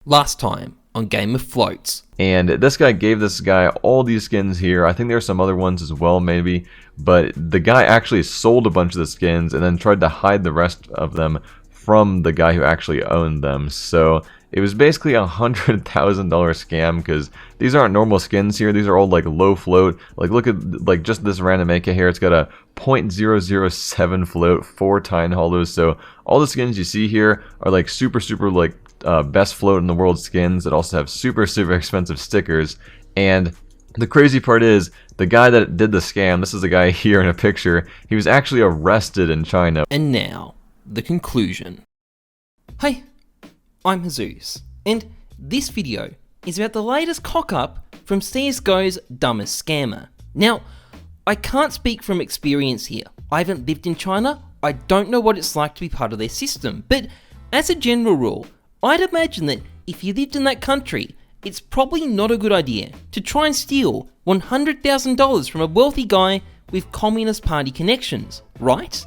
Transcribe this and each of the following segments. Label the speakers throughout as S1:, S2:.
S1: last time on Game of Floats.
S2: And this guy gave this guy all these skins here. I think there are some other ones as well, maybe. But the guy actually sold a bunch of the skins and then tried to hide the rest of them from the guy who actually owned them. So it was basically $100,000 scam, because these aren't normal skins here. These are all like low float. Like look at like just this random AK here. It's got a 0.007 float, 4 tine hollows. So all the skins you see here are like super like best float in the world skins that also have super expensive stickers. And the crazy part is, the guy that did the scam, this is the guy here in a picture, he was actually arrested in China.
S1: And now, the conclusion. Hey, I'm Heyzeus, and this video is about the latest cock-up from CSGO's dumbest scammer. Now, I can't speak from experience here. I haven't lived in China, I don't know what it's like to be part of their system, but as a general rule, I'd imagine that if you lived in that country, it's probably not a good idea to try and steal $100,000 from a wealthy guy with Communist Party connections, right?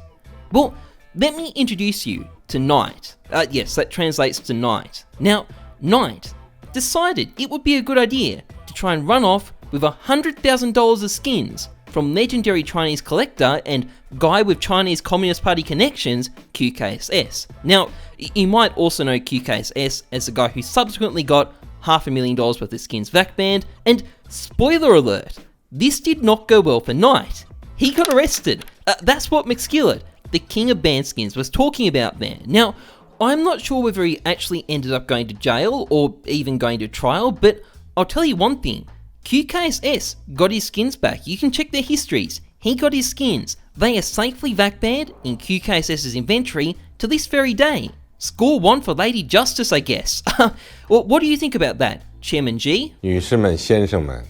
S1: Well, let me introduce you to Knight. Yes, that translates to Knight. Now, Knight decided it would be a good idea to try and run off with $100,000 of skins from legendary Chinese collector and guy with Chinese Communist Party connections, QKSS. Now, you might also know QKSS as the guy who subsequently got $500,000 worth of skins vac banned, and spoiler alert, this did not go well for Knight. He got arrested. That's what McSkillet, the king of banned skins, was talking about there. Now, I'm not sure whether he actually ended up going to jail or even going to trial, but I'll tell you one thing, QKSS got his skins back. You can check their histories. He got his skins. They are safely vac banned in QKSS's inventory to this very day. Score 1 for Lady Justice, I guess. Well, what do you think about that, Chairman G?
S3: 女士们、先生们，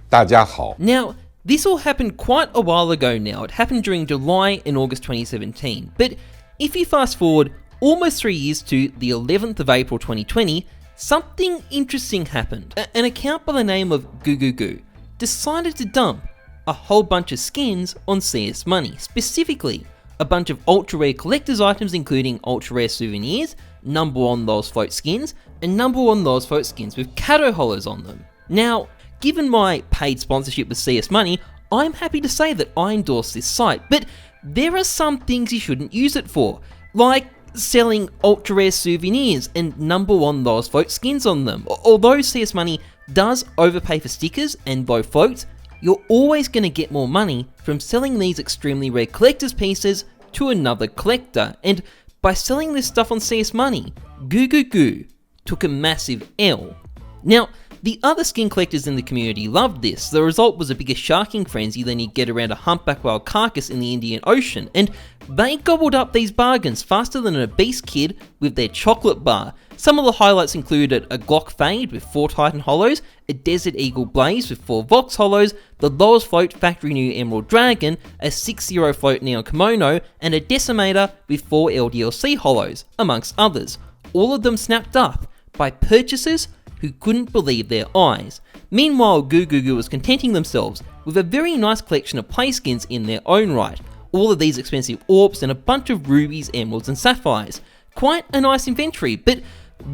S3: 大家好。
S1: Now, this all happened quite a while ago now. It happened during July and August 2017. But if you fast forward almost 3 years to the 11th of April 2020, something interesting happened. An account by the name of Goo decided to dump a whole bunch of skins on CS Money, specifically a bunch of ultra rare collector's items including ultra rare souvenirs, number 1 Lols Float skins, and number 1 Lols Float skins with Kato hollows on them. Now, given my paid sponsorship with CS Money, I'm happy to say that I endorse this site, but there are some things you shouldn't use it for, like selling ultra rare souvenirs and number 1 Lols Float skins on them. Although CS Money does overpay for stickers and low floats, you're always going to get more money from selling these extremely rare collector's pieces to another collector, and by selling this stuff on CS Money, Goo took a massive L. Now, the other skin collectors in the community loved this. The result was a bigger sharking frenzy than you'd get around a humpback whale carcass in the Indian Ocean, and they gobbled up these bargains faster than an obese kid with their chocolate bar. Some of the highlights included a Glock Fade with 4 Titan hollows, a Desert Eagle Blaze with 4 Vox hollows, the Lols Float Factory New Emerald Dragon, a 6-0 Float Neon Kimono, and a Decimator with 4 LDLC hollows, amongst others. All of them snapped up by purchasers who couldn't believe their eyes. Meanwhile, Goo was contenting themselves with a very nice collection of play skins in their own right. All of these expensive orbs and a bunch of rubies, emeralds and sapphires. Quite a nice inventory, but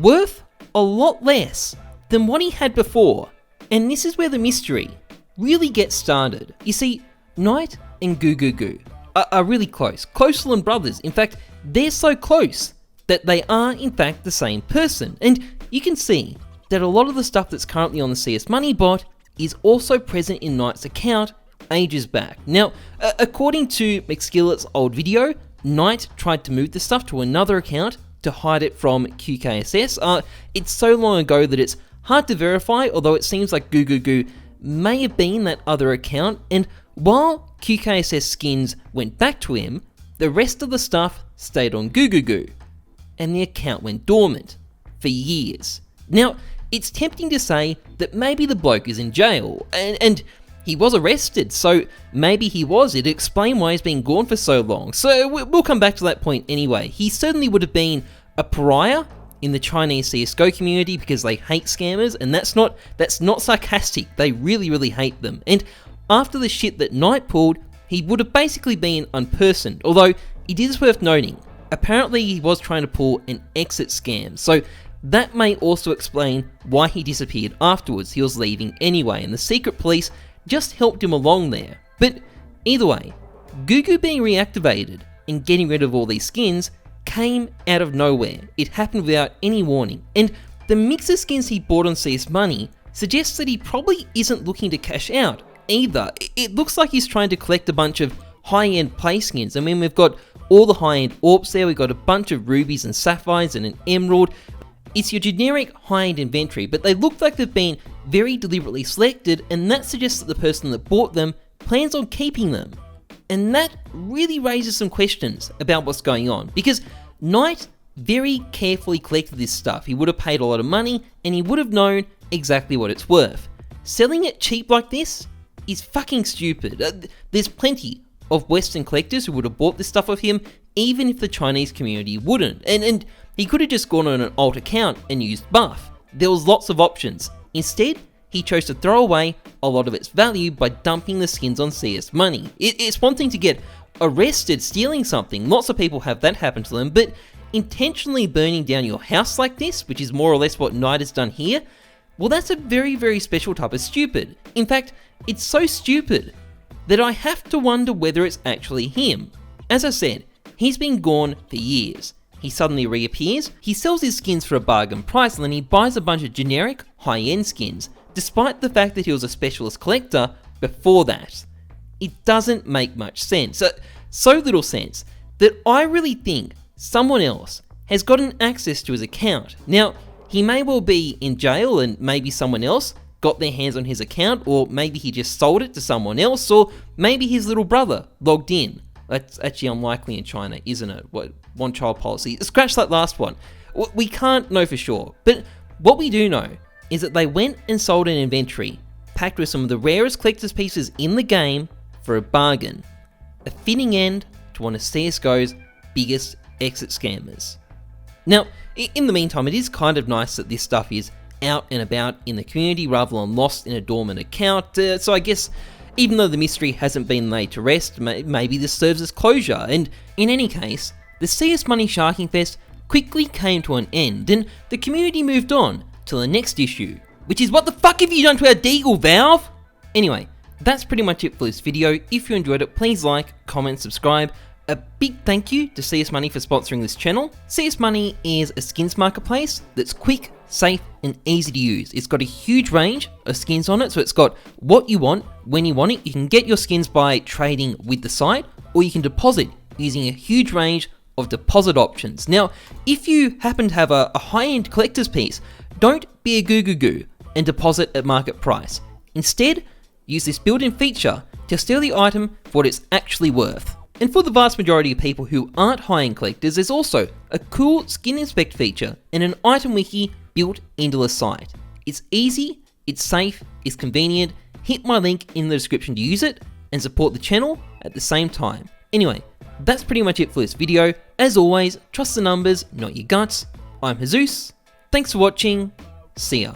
S1: worth a lot less than what he had before. And this is where the mystery really gets started. You see, Knight and Goo are really closer than brothers. In fact, they're so close that they are in fact the same person. And you can see that a lot of the stuff that's currently on the CS Money bot is also present in Knight's account ages back. Now, according to McSkillet's old video, Knight tried to move the stuff to another account to hide it from QKSS. It's so long ago that it's hard to verify, although it seems like Goo may have been that other account, and while QKSS skins went back to him, the rest of the stuff stayed on Goo, and the account went dormant for years. Now, it's tempting to say that maybe the bloke is in jail, and he was arrested, so maybe he was. It'd explain why he's been gone for so long. So we'll come back to that point anyway. He certainly would have been a pariah in the Chinese CSGO community because they hate scammers, and that's not sarcastic. They really hate them. And after the shit that Knight pulled, he would have basically been unpersoned. Although it is worth noting, apparently he was trying to pull an exit scam. So that may also explain why he disappeared afterwards. He was leaving anyway, and the secret police just helped him along there. But either way, Gugu being reactivated and getting rid of all these skins came out of nowhere. It happened without any warning, and the mix of skins he bought on CS Money suggests that he probably isn't looking to cash out either. It looks like he's trying to collect a bunch of high-end play skins. I mean, we've got all the high-end orbs there, we've got a bunch of rubies and sapphires and an emerald. It's your generic high-end inventory, but they look like they've been very deliberately selected, and that suggests that the person that bought them plans on keeping them. And that really raises some questions about what's going on, because Knight very carefully collected this stuff. He would have paid a lot of money, and he would have known exactly what it's worth. Selling it cheap like this is fucking stupid. There's plenty of Western collectors who would have bought this stuff of him, even if the Chinese community wouldn't. And he could have just gone on an alt account and used buff. There was lots of options. Instead, he chose to throw away a lot of its value by dumping the skins on CS Money. It's one thing to get arrested stealing something, lots of people have that happen to them, but intentionally burning down your house like this, which is more or less what Knight has done here, well, that's a very, very special type of stupid. In fact, it's so stupid that I have to wonder whether it's actually him. As I said, he's been gone for years. He suddenly reappears, he sells his skins for a bargain price, and then he buys a bunch of generic, high-end skins, despite the fact that he was a specialist collector before that. It doesn't make much sense. So little sense that I really think someone else has gotten access to his account. Now, he may well be in jail and maybe someone else got their hands on his account, or maybe he just sold it to someone else, or maybe his little brother logged in. That's actually unlikely in China, isn't it? What, one child policy. Scratch that last one. We can't know for sure, but what we do know is that they went and sold an inventory packed with some of the rarest collector's pieces in the game for a bargain. A fitting end to one of CSGO's biggest exit scammers. Now, in the meantime, it is kind of nice that this stuff is out and about in the community rather than lost in a dormant account, so I guess even though the mystery hasn't been laid to rest, maybe this serves as closure. And in any case, the CS Money Sharking Fest quickly came to an end, and the community moved on to the next issue, which is what the fuck have you done to our Deagle, Valve? Anyway, that's pretty much it for this video. If you enjoyed it, please like, comment, subscribe. A big thank you to CS Money for sponsoring this channel. CS Money is a skins marketplace that's quick, safe, and easy to use. It's got a huge range of skins on it, so it's got what you want, when you want it. You can get your skins by trading with the site, or you can deposit using a huge range of deposit options. Now, if you happen to have a high-end collector's piece, don't be a goo and deposit at market price. Instead, use this built-in feature to steal the item for what it's actually worth. And for the vast majority of people who aren't high-end collectors, there's also a cool skin inspect feature and an item wiki built into the site. It's easy, it's safe, it's convenient. Hit my link in the description to use it and support the channel at the same time. Anyway, that's pretty much it for this video. As always, trust the numbers, not your guts. I'm Heyzeus. Thanks for watching. See ya.